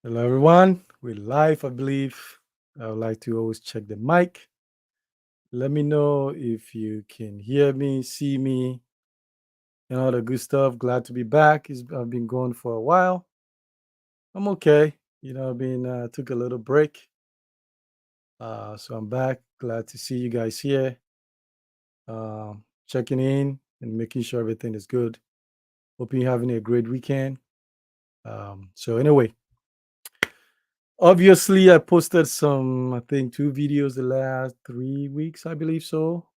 Hello, everyone. We're live, I believe. I would like to always check the mic. Let me know if you can hear me, see me, and all the good stuff. Glad to be back. I've been gone for a while. I'm okay. I've been took a little break, so I'm back. Glad to see you guys here. Checking in and making sure everything is good. Hoping you're having a great weekend. So anyway, obviously, I posted some, I think, two videos the last 3 weeks, I believe so,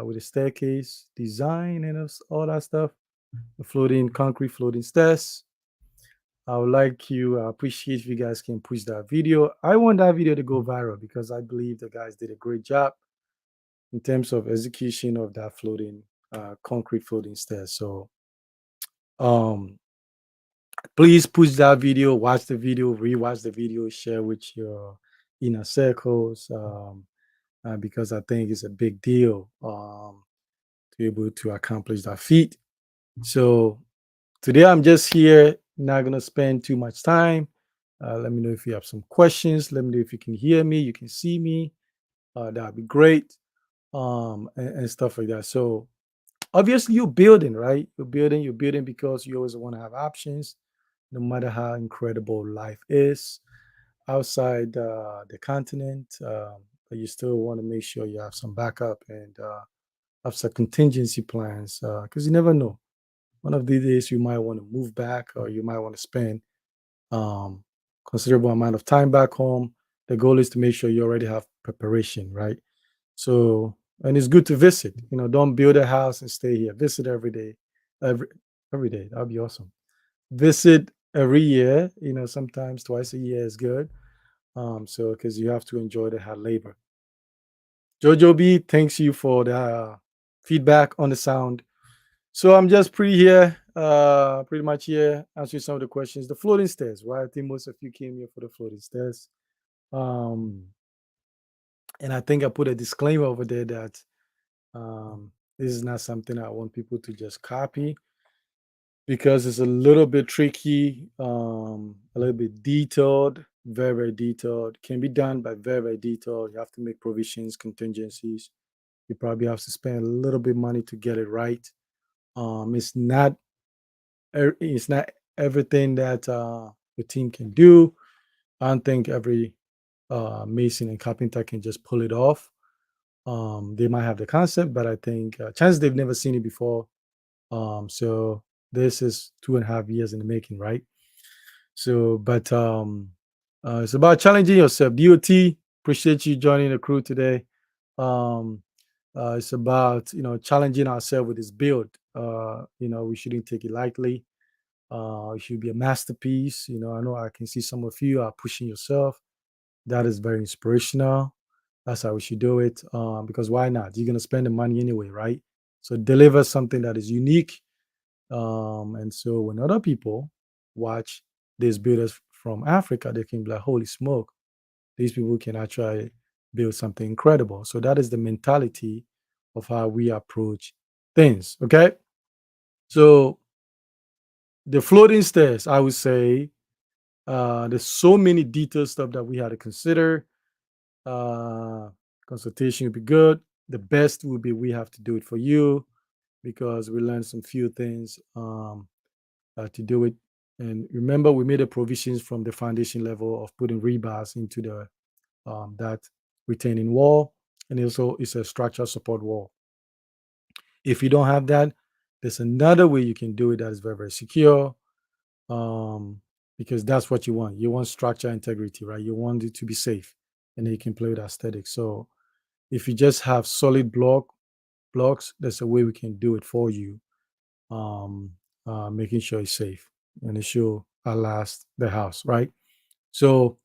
with the staircase design and all that stuff, the floating concrete floating stairs. I would like you, appreciate if you guys can push that video. I want that video to go viral because I believe the guys did a great job in terms of execution of that floating, concrete floating stairs. So, um, please push that video, watch the video, rewatch the video, share with your inner circles. Because I think it's a big deal to be able to accomplish that feat. So today I'm just here, not gonna spend too much time. Let me know if you have some questions. Let me know if you can hear me, you can see me. That'd be great. And stuff like that. So obviously you're building, right? You're building because you always want to have options, no matter how incredible life is outside the continent. But you still want to make sure you have some backup and have some contingency plans because you never know. One of these days, you might want to move back or you might want to spend um, considerable amount of time back home. The goal is to make sure you already have preparation, right? So, and it's good to visit. Don't build a house and stay here. Visit every day, every every day. That'd be awesome. Visit every year. Sometimes twice a year is good. So because you have to enjoy the hard labor. Jojo B, thanks you for the feedback on the sound. So I'm just pretty much here, answering some of the questions. The floating stairs, right? I think most of you came here for the floating stairs. Um, and I think I put a disclaimer over there that this is not something I want people to just copy because it's a little bit tricky, a little bit detailed, very, very detailed. Can be done, but very, very detailed. You have to make provisions, contingencies. You probably have to spend a little bit money to get it right. It's not it's not everything that the team can do. I don't think every mason and carpenter can just pull it off. They might have the concept, but I think chances they've never seen it before. So this is 2.5 years in the making, right? So, but it's about challenging yourself. DOT, appreciate you joining the crew today. Um, it's about challenging ourselves with this build. We shouldn't take it lightly. It should be a masterpiece. I know I can see some of you are pushing yourself. That is very inspirational. That's how we should do it. Because why not? You're gonna spend the money anyway, right? So deliver something that is unique. And so when other people watch these builders from Africa, they can be like, holy smoke, these people can actually build something incredible. So that is the mentality of how we approach things. Okay. So the floating stairs, I would say, there's so many detailed stuff that we had to consider. Uh, Consultation would be good. The best would be we have to do it for you because we learned some few things to do it. And remember, we made the provisions from the foundation level of putting rebars into the that retaining wall, and also it's a structural support wall. If you don't have that, there's another way you can do it that is very, very secure. um, because that's what you want. You want structure integrity, right? You want it to be safe, and then you can play with aesthetics. So if you just have solid blocks, there's a way we can do it for you, um, making sure it's safe and it should outlast the house, right? So,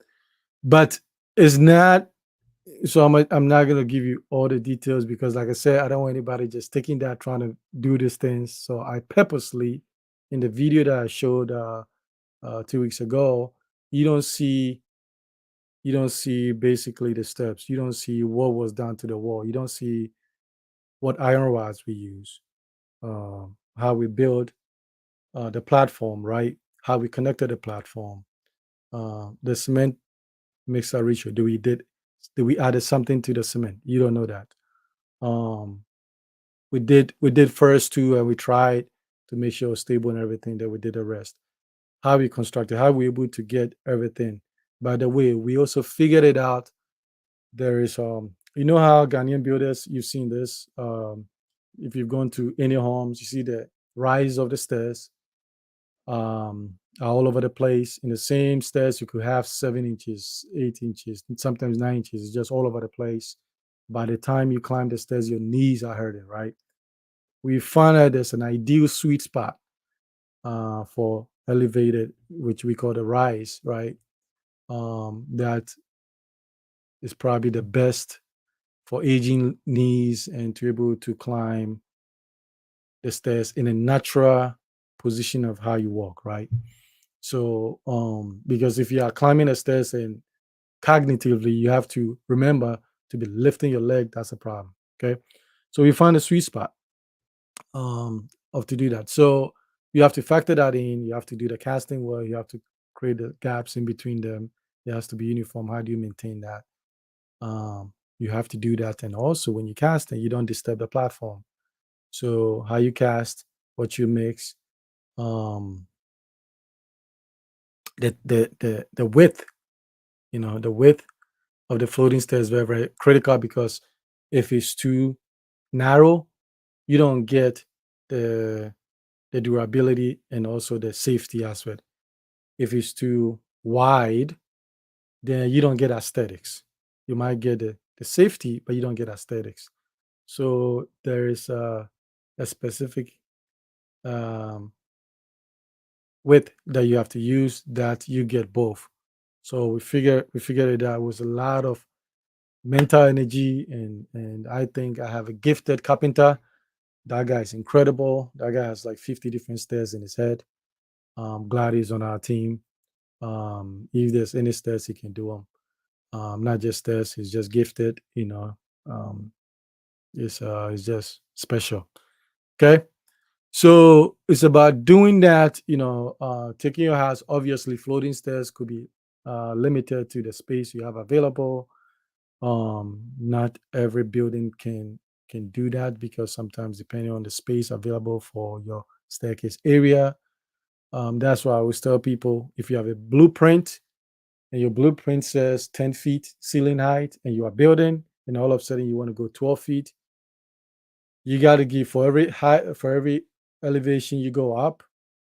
but it's not. So I'm not gonna give you all the details because, like I said, I don't want anybody just taking that trying to do these things. So I purposely, in the video that I showed 2 weeks ago, you don't see basically the steps. You don't see what was done to the wall. You don't see what iron rods we use, how we build the platform, right? How we connected the platform, The cement mixer ratio. Do we added something to the cement? You don't know that. Um, we did first two, and we tried to make sure it was stable and everything. Then we did the rest. How we constructed, how we able to get everything. By the way, we also figured it out. There is you know how Ghanaian builders, you've seen this. If you've gone to any homes, you see the rise of the stairs are all over the place. In the same stairs, you could have 7 inches, 8 inches, and sometimes 9 inches. It's just all over the place. By the time you climb the stairs, your knees are hurting, right? We found that there's an ideal sweet spot for elevated, which we call the rise, right? That is probably the best for aging knees and to be able to climb the stairs in a natural position of how you walk, right? So, because if you are climbing the stairs and cognitively you have to remember to be lifting your leg, that's a problem. Okay. So we find a sweet spot of to do that. So you have to factor that in. You have to do the casting well. You have to create the gaps in between them. It has to be uniform. How do you maintain that? You have to do that. And also when you cast it, you don't disturb the platform. So how you cast, what you mix, um, the width, the width of the floating stair is very, very critical because if it's too narrow, you don't get the the durability and also the safety aspect. If it's too wide, then you don't get aesthetics. You might get the safety, but you don't get aesthetics. So there is a specific um, width that you have to use that you get both. So we figured it out. It was a lot of mental energy, and I think I have a gifted carpenter. That guy is incredible. That guy has like 50 different stairs in his head. Glad he's on our team. If there's any stairs, he can do them. Not just stairs, he's just gifted. Um, it's just special. Okay, so it's about doing that. Taking your house. Obviously, floating stairs could be limited to the space you have available. Not every building can do that because sometimes depending on the space available for your staircase area. That's why I always tell people, if you have a blueprint and your blueprint says 10 feet ceiling height and you are building and all of a sudden you want to go 12 feet, you got to give for every height, for every elevation you go up,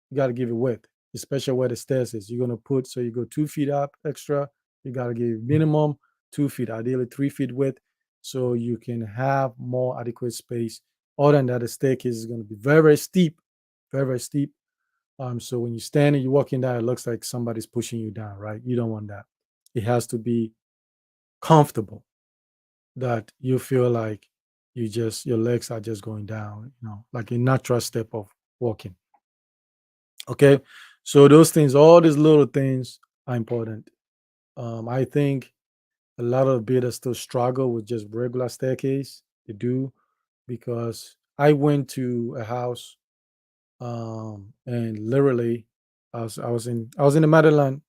you got to give it width, especially where the stairs is. You're going to put, so you go 2 feet up extra, you got to give minimum 2 feet, ideally 3 feet width, so you can have more adequate space. Other than that, the staircase is going to be very, very steep, very, very steep. So when you stand and you're walking down, it looks like somebody's pushing you down, right? You don't want that. It has to be comfortable, that you feel like your legs are just going down, like a natural step of walking. Okay. So those things, all these little things are important. I think a lot of builders still struggle with just regular staircase. They do, because I went to a house, and literally I was in the Maryland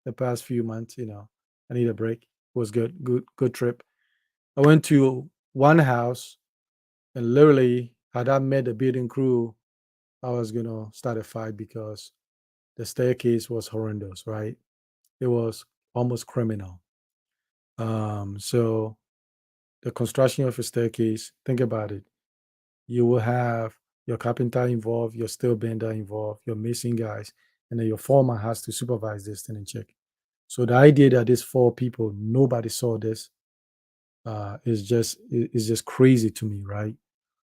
the past few months. I need a break. It was good trip. I went to one house, and literally, had I met the building crew, I was gonna start a fight because the staircase was horrendous, right? It was almost criminal. So the construction of a staircase, think about it. You will have your carpenter involved, your steel bender involved, your mason guys, and then your foreman has to supervise this thing and check. So the idea that these four people, nobody saw this, is just crazy to me, right?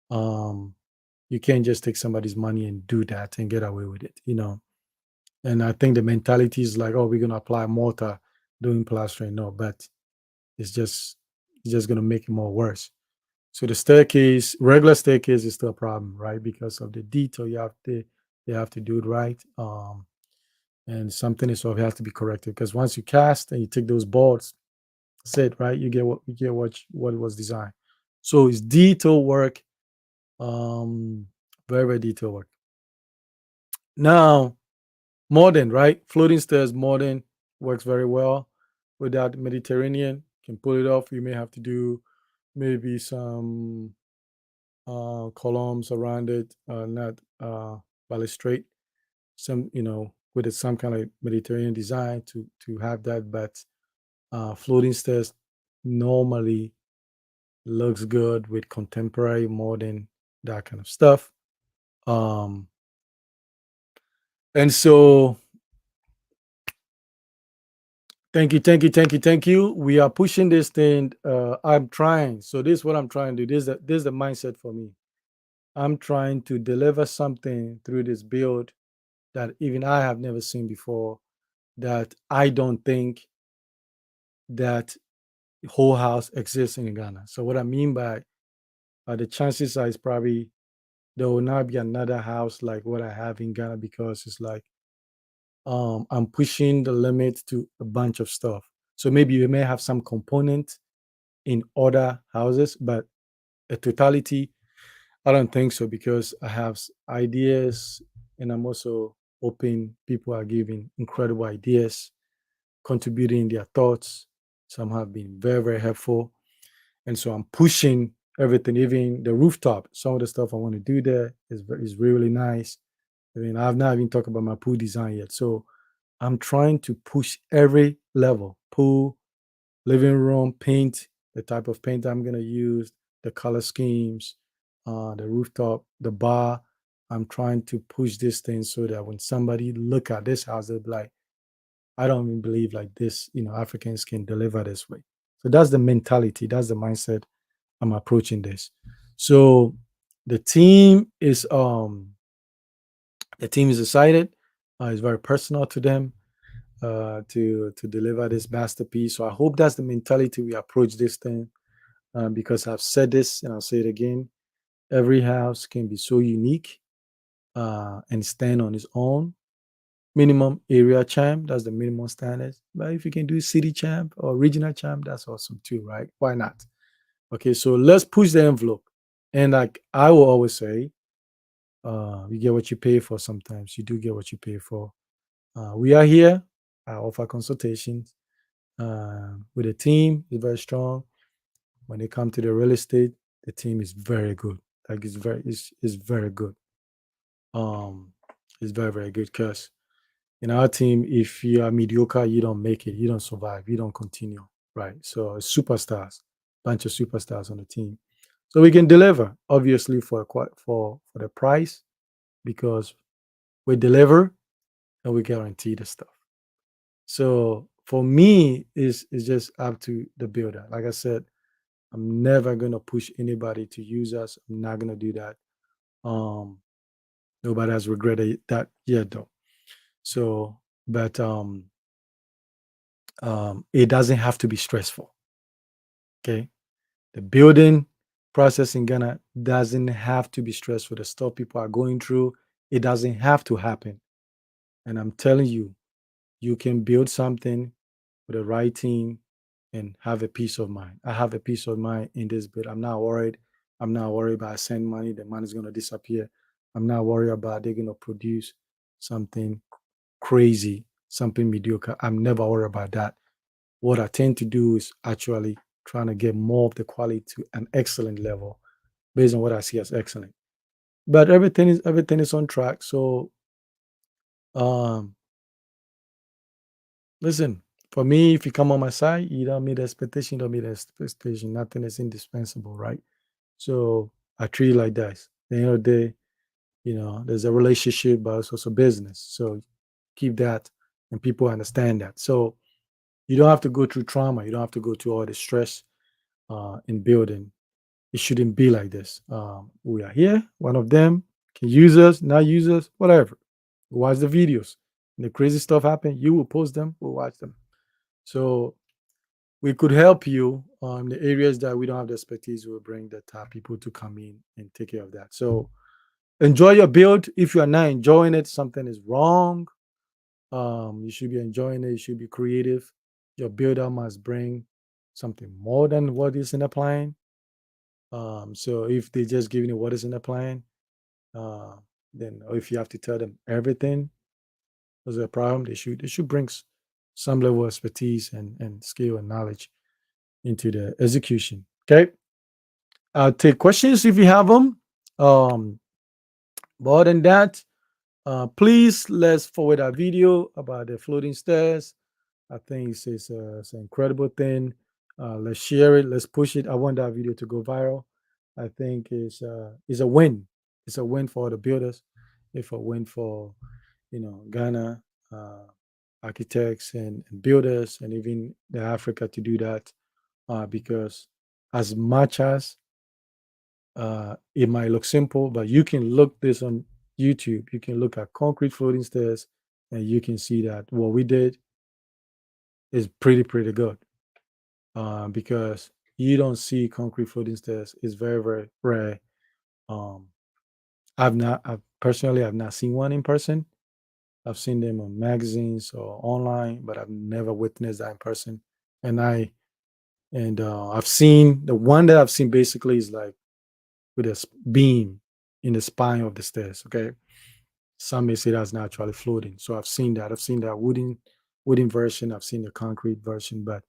Um, you can't just take somebody's money and do that and get away with it. And I think the mentality is like, oh, we're gonna apply mortar doing plastering. No, but it's just it's just gonna make it more worse. So the staircase, regular staircase, is still a problem, right? Because of the detail you have to do it right. And something is sort of has to be corrected, because once you cast and you take those boards, that's it, right? You get what was designed. So it's detail work, very, very detailed work. Now, modern, right? Floating stairs, modern. works very well. With that Mediterranean, can pull it off. You may have to do maybe some columns around it, not balustrade. Some, with some kind of Mediterranean design to have that. But floating stairs normally looks good with contemporary, modern, that kind of stuff. Um, and so thank you, thank you, thank you, thank you. We are pushing this thing. I'm trying. So this is what I'm trying to do. This is the mindset for me. I'm trying to deliver something through this build that even I have never seen before. That I don't think that whole house exists in Ghana. So what I mean by the chances are is probably there will not be another house like what I have in Ghana, because it's like I'm pushing the limit to a bunch of stuff. So maybe you may have some component in other houses, but a totality, I don't think so, because I have ideas, and I'm also open. People are giving incredible ideas, contributing their thoughts. Some have been very, very helpful. And so I'm pushing everything, even the rooftop. Some of the stuff I want to do there is really nice. I mean, I've not even talked about my pool design yet. So I'm trying to push every level: pool, living room, paint, the type of paint I'm going to use, the color schemes, the rooftop, the bar. I'm trying to push this thing so that when somebody look at this house, they'll be like, I don't even believe like this, Africans can deliver this way. So that's the mentality, that's the mindset I'm approaching this. So the team is excited. It's very personal to them to deliver this masterpiece. So I hope that's the mentality we approach this thing, because I've said this and I'll say it again. Every house can be so unique and stand on its own. Minimum area champ, that's the minimum standards. But if you can do city champ or regional champ, that's awesome too, right? Why not? Okay, so let's push the envelope. And like I will always say, you get what you pay for sometimes. You do get what you pay for. We are here. I offer consultations with the team. Is very strong. When they come to the real estate, the team is very good. Like it's very good. Um, it's very, very good, because in our team, if you are mediocre, you don't make it, you don't survive, you don't continue, right? So superstars, bunch of superstars on the team. So we can deliver, obviously, for the price, because we deliver and we guarantee the stuff. So for me, it's just up to the builder. Like I said, I'm never gonna push anybody to use us. I'm not gonna do that. Um, Nobody has regretted that yet, though. So, but it doesn't have to be stressful. Okay, the building process in Ghana doesn't have to be stressful. The stuff people are going through, it doesn't have to happen. And I'm telling you, you can build something with the right team and have a peace of mind. I have a peace of mind in this build. I'm not worried. I'm not worried about sending money. The money's going to disappear. I'm not worried about they're going to produce something crazy, something mediocre. I'm never worried about that. What I tend to do is actually trying to get more of the quality to an excellent level based on what I see as excellent. But everything is on track. So um listen, for me, if you come on my side, you don't meet the expectation, you don't meet the expectation. Nothing is indispensable, right? So I treat it like that. At the end of the day, there's a relationship, but it's also business. So keep that, and people understand that. So you don't have to go through trauma. You don't have to go through all the stress in building. It shouldn't be like this. We are here. One of them can use us, not use us, whatever. Watch the videos. When the crazy stuff happen, you will post them. We'll watch them. So we could help you on the areas that we don't have the expertise. We'll bring the top people to come in and take care of that. So enjoy your build. If you are not enjoying it, something is wrong. You should be enjoying it. You should be creative. Your builder must bring something more than what is in the plan. So if they just giving you what is in the plan, uh, then or if you have to tell them everything, there's a problem. They should bring some level of expertise and skill and knowledge into the execution. Okay. I'll take questions if you have them. Um, more than that, please let's forward our video about the floating stairs. I think it's an incredible thing. Let's share it. Let's push it. I want that video to go viral. I think it's a win. It's a win for the builders. It's a win for Ghana architects and builders and even the Africa to do that because as much as it might look simple, but you can look this on YouTube. You can look at concrete floating stairs, and you can see that what we did is pretty good. Because you don't see concrete floating stairs. It's very rare. Um, I've personally, I've not seen one in person. I've seen them on magazines or online, but I've never witnessed that in person. And I've seen the one that I've seen basically is like with a beam in the spine of the stairs. Okay, some may say that's not actually floating. So I've seen that. I've seen that wooden version. I've seen the concrete version, but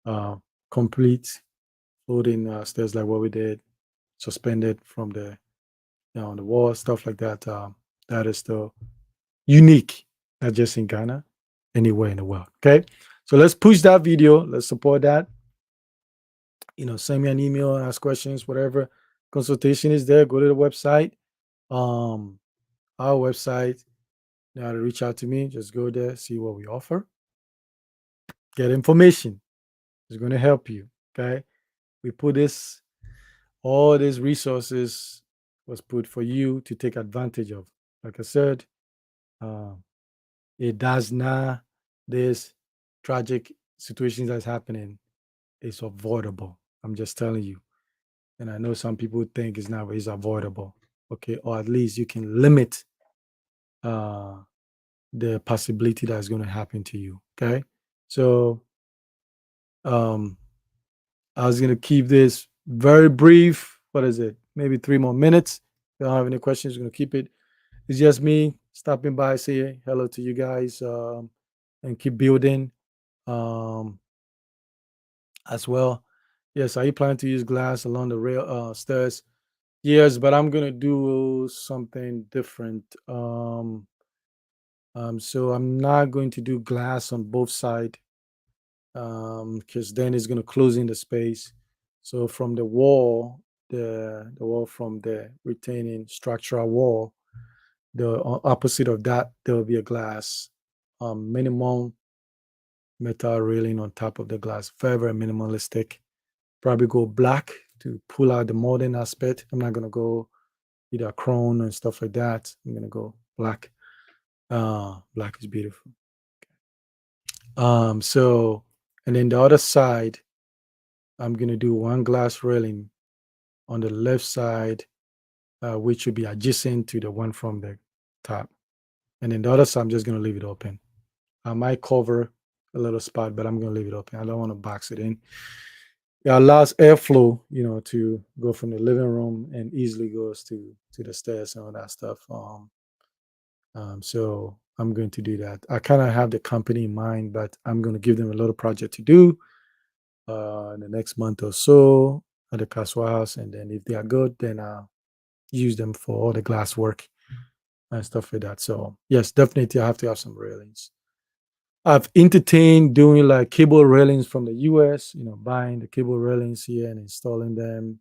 uh, complete floating stairs like what we did, suspended from the on the wall, stuff like that. That is still unique, not just in Ghana, anywhere in the world. Okay, so let's push that video. Let's support that. Send me an email, ask questions, whatever. Consultation is there. Go to the website. Um, our website. Now to reach out to me, just go there, see what we offer, get information. It's going to help you. Okay, we put all these resources was put for you to take advantage of. Like I said, um, it does not. This tragic situations that's happening is avoidable. I'm just telling you. And I know some people think it's not, but it's avoidable. Okay, or at least you can limit uh, the possibility that's going to happen to you. Okay, so um, I was going to keep this very brief. What is it? Maybe 3 more minutes. If you don't have any questions, we're going to keep it. It's just me stopping by, say hello to you guys, and keep building um, as well. Yes, are you planning to use glass along the rail stairs? Yes, but I'm gonna do something different. So I'm not going to do glass on both sides, because then it's gonna close in the space. So from the wall, the wall from the retaining structural wall, the opposite of that, there will be a glass, minimum metal railing on top of the glass. Very minimalistic. Probably go black to pull out the modern aspect. I'm not gonna go either chrome and stuff like that. I'm gonna go black. Black is beautiful. So and then the other side, I'm gonna do one glass railing on the left side, which will be adjacent to the one from the top. And then the other side, I'm just gonna leave it open. I might cover a little spot, but I'm gonna leave it open. I don't want to box it in. It allows airflow, to go from the living room and easily goes to the stairs and all that stuff. So I'm going to do that. I kind of have the company in mind, but I'm going to give them a little project to do in the next month or so at the Castle House, and then if they are good, then I'll use them for all the glass work and stuff like that. So yes, definitely I have to have some railings. I've entertained doing like cable railings from the US, buying the cable railings here and installing them.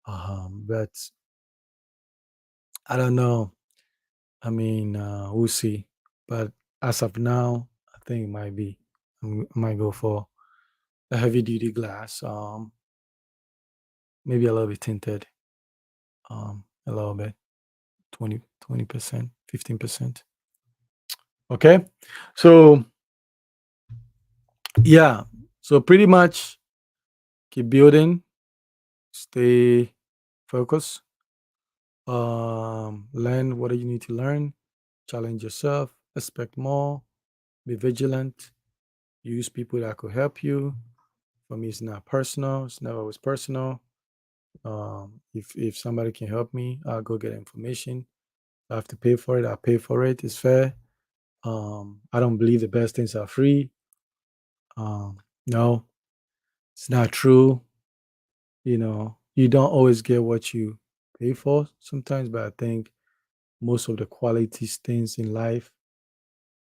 But I don't know. I mean, we'll see. But as of now, I think it might be. I might go for a heavy duty glass. Maybe a little bit tinted. A little bit, 20%, 15%. Okay. So yeah. So pretty much keep building, stay focused, learn what you need to learn, challenge yourself, expect more, be vigilant, use people that could help you. For me, it's not personal. It's never always personal. If somebody can help me, I'll go get information. I have to pay for it. I'll pay for it. It's fair. I don't believe the best things are free. No, it's not true. You don't always get what you pay for sometimes, but I think most of the quality things in life,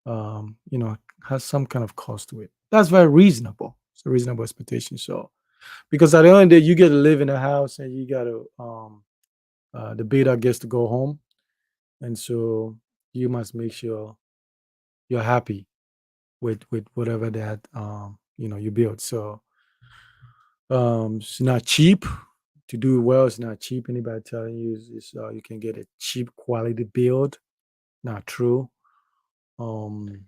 has some kind of cost to it. That's very reasonable. It's a reasonable expectation. So, because at the end of the day, you get to live in a house and you got to, the beta gets to go home. And so you must make sure you're happy with whatever that, you build. So, it's not cheap to do it well. It's not cheap. Anybody telling you you can get a cheap quality build? Not true. Um,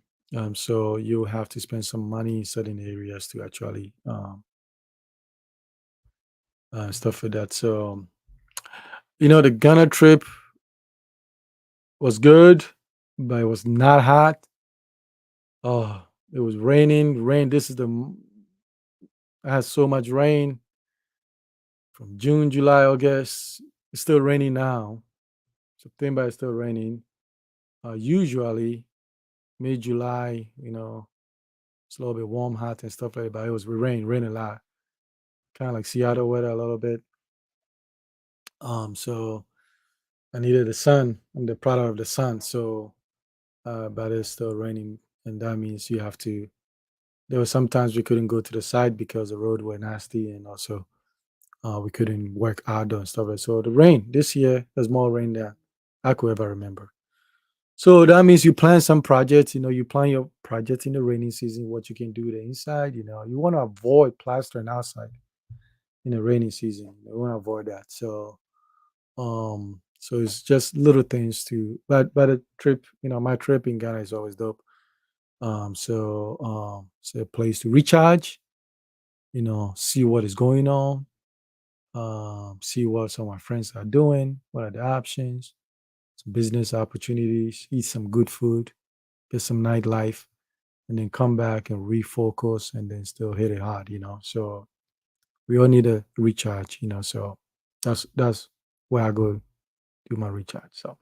so you have to spend some money in certain areas to actually stuff like that. So the Ghana trip was good, but it was not hot. Oh, it was raining. Rain. This is I had so much rain from June, July, August. It's still raining now. September is still raining. Usually mid July, it's a little bit warm, hot, and stuff like that. But it was rain a lot, kind of like Seattle weather a little bit. So I needed the sun. I'm the product of the sun. So, but it's still raining, and that means you have to. There were sometimes we couldn't go to the site because the road were nasty, and also we couldn't work outdoor and stuff like that. So the rain this year, there's more rain than I could ever remember. So that means you plan some projects. You plan your project in the rainy season. What you can do the inside. You want to avoid plastering outside in the rainy season. You want to avoid that. So it's just little things to. But the trip, my trip in Ghana is always dope. It's a place to recharge. See what is going on. See what some of my friends are doing. What are the options? Some business opportunities. Eat some good food. Get some nightlife, and then come back and refocus, and then still hit it hard. So we all need a recharge. So that's where I go do my recharge. So,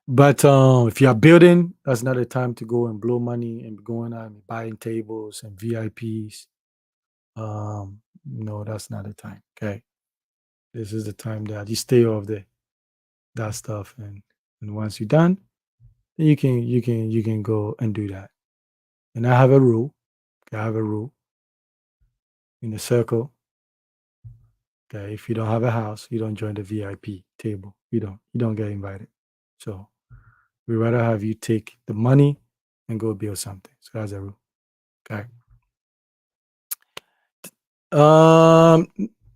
but if you are building, that's not the time to go and blow money and going out and buying tables and VIPs. No, that's not the time. Okay, this is the time that you stay off that stuff, and once you're done, then you can go and do that. And I have a rule. Okay, I have a rule in the circle. Okay, if you don't have a house, you don't join the VIP table. You don't get invited. So we rather have you take the money and go build something. So that's a rule. Okay.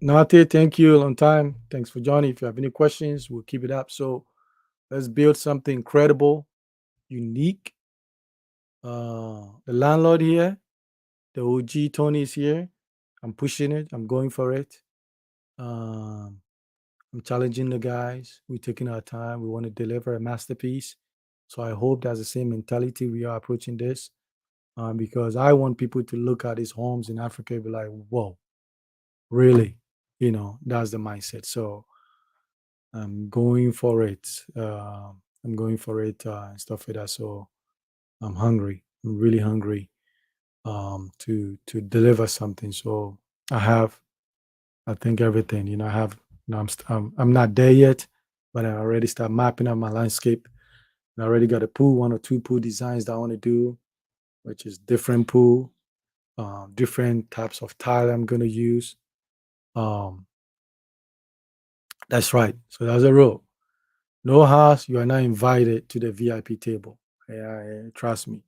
Nate, thank you. Long time. Thanks for joining. If you have any questions, we'll keep it up. So let's build something incredible, unique. The landlord here, the OG Tony is here. I'm pushing it. I'm going for it. Um, I'm challenging the guys. We're taking our time. We want to deliver a masterpiece. So I hope that's the same mentality we are approaching this. Because I want people to look at these homes in Africa and be like, whoa, really? That's the mindset. So I'm going for it. I'm going for it and stuff like that. So I'm hungry. I'm really hungry to deliver something. So I have, I think everything. I have. I'm not there yet, but I already start mapping out my landscape. And I already got a pool, one or two pool designs that I want to do, which is different pool, different types of tile I'm gonna use. Um, that's right. So that's a rule. No house, you are not invited to the VIP table. Yeah, trust me,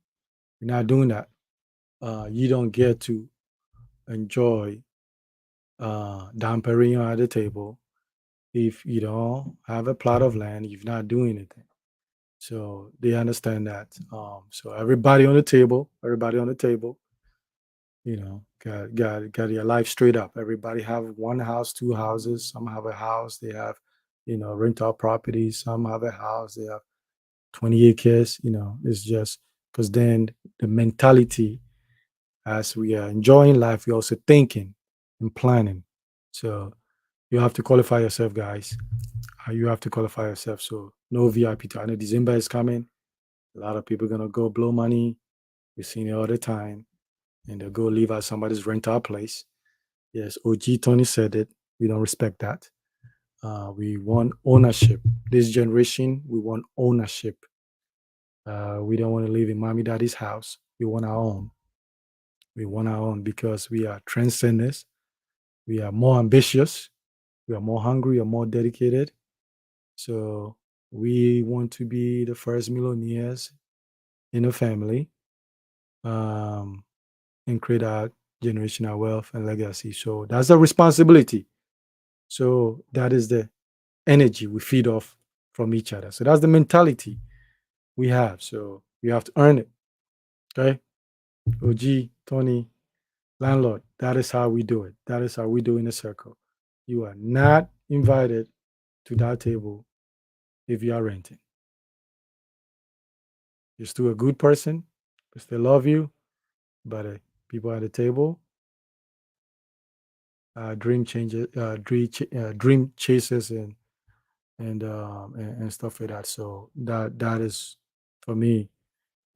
you're not doing that. You don't get to enjoy Dom Perignon at the table if you don't have a plot of land. You're not doing anything. So they understand that. So everybody on the table, got your life straight up. Everybody have one house, two houses. Some have a house. They have, rental properties. Some have a house. They have 20 acres. It's just because then the mentality, as we are enjoying life, we're also thinking and planning. So you have to qualify yourself, guys. You have to qualify yourself. So no VIP. I know December is coming. A lot of people are gonna go blow money. We've seen it all the time, and they'll go live at somebody's rental place. Yes, OG Tony said it. We don't respect that. We want ownership. This generation, we want ownership. We don't want to live in mommy daddy's house. We want our own. We want our own because we are transcenders. We are more ambitious. We are more hungry or more dedicated. So we want to be the first millionaires in a family, um, and create our generational wealth and legacy. So that's a responsibility. So that is the energy we feed off from each other. So that's the mentality we have. So we have to earn it. Okay. OG, Tony, landlord, that is how we do it. That is how we do in a circle. You are not invited to that table if you are renting. You're still a good person, we still love you, but people at the table, dream changes, dream chasers, and stuff like that. So that is, for me,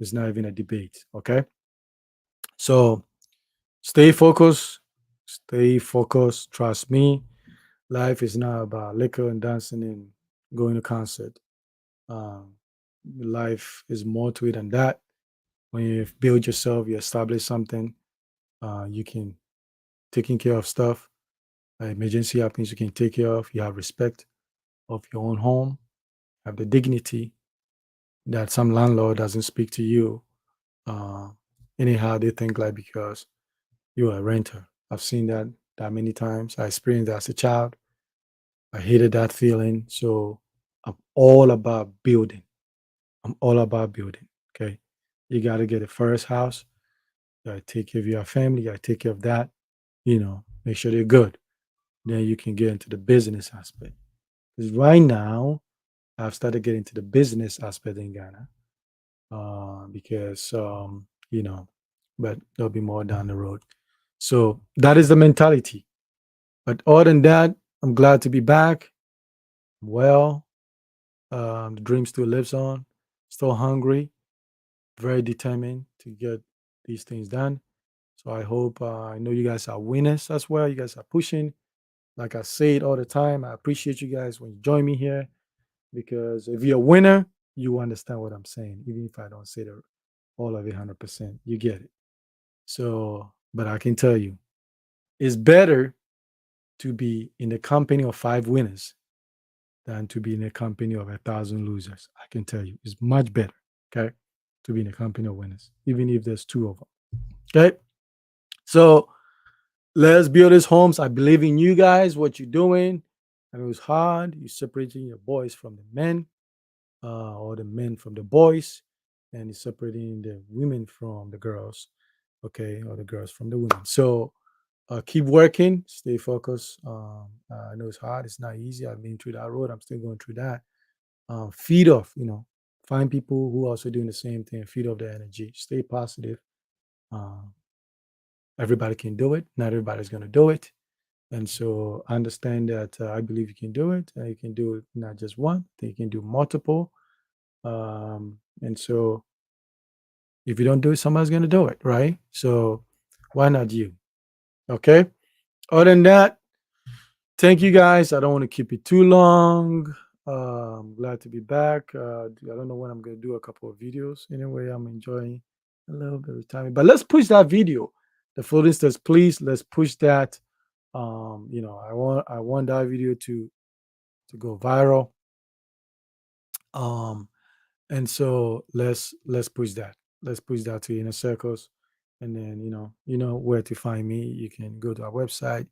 is not even a debate. Okay, so stay focused, stay focused. Trust me, life is not about liquor and dancing and going to concert. Um, Life is more to it than that. When you build yourself, you establish something. You can taking care of stuff. Emergency happens, you can take care of. You have respect of your own home. Have the dignity that some landlord doesn't speak to you. Uh, Anyhow, they think like because you're a renter. I've seen that many times. I experienced that as a child. I hated that feeling. So I'm all about building. I'm all about building. Okay. You got to get a first house. You got to take care of your family. You got to take care of that. Make sure they're good. Then you can get into the business aspect. Because right now, I've started getting to the business aspect in Ghana. Because, but there'll be more down the road. So that is the mentality. But other than that, I'm glad to be back. Well, the dream still lives on. Still hungry, very determined to get these things done. So I hope, I know you guys are winners as well. You guys are pushing. Like I say it all the time, I appreciate you guys when you join me here, because if you're a winner, you understand what I'm saying, even if I don't say all of it 100%. You get it. So, but I can tell you, it's better to be in the company of five winners than to be in a company of 1,000 losers. I can tell you, it's much better, okay, to be in a company of winners, even if there's two of them. Okay. So let's build these homes. I believe in you guys, what you're doing. I know it's hard. You're separating your boys from the men, or the men from the boys, and you're separating the women from the girls, okay, or the girls from the women. So keep working, stay focused. I know it's hard. It's not easy. I've been through that road. I'm still going through that. Feed off, find people who are also doing the same thing. Feed off their energy. Stay positive. Uh, Everybody can do it. Not everybody's going to do it. And so understand that, I believe you can do it. You can do it not just one, you can do multiple. And so if you don't do it, somebody's going to do it, right? So why not you? Okay. Other than that, thank you guys. I don't want to keep it too long. I'm glad to be back. I don't know when I'm going to do a couple of videos. Anyway, I'm enjoying a little bit of time. But let's push that video. The floating stairs, please. Let's push that. I want that video to go viral. Um, and so let's push that. Let's push that to inner circles. And then you know where to find me. You can go to our website.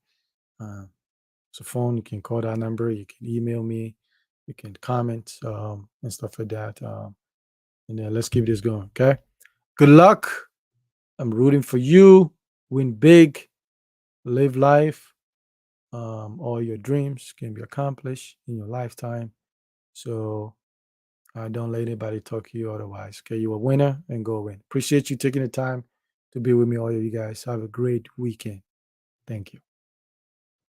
Uh, it's a phone. You can call that number. You can email me. You can comment, and stuff like that. And then let's keep this going. Okay. Good luck. I'm rooting for you. Win big. Live life. All your dreams can be accomplished in your lifetime. So don't let anybody talk to you otherwise. Okay. You're a winner, and go win. Appreciate you taking the time to be with me, all of you guys. Have a great weekend. Thank you.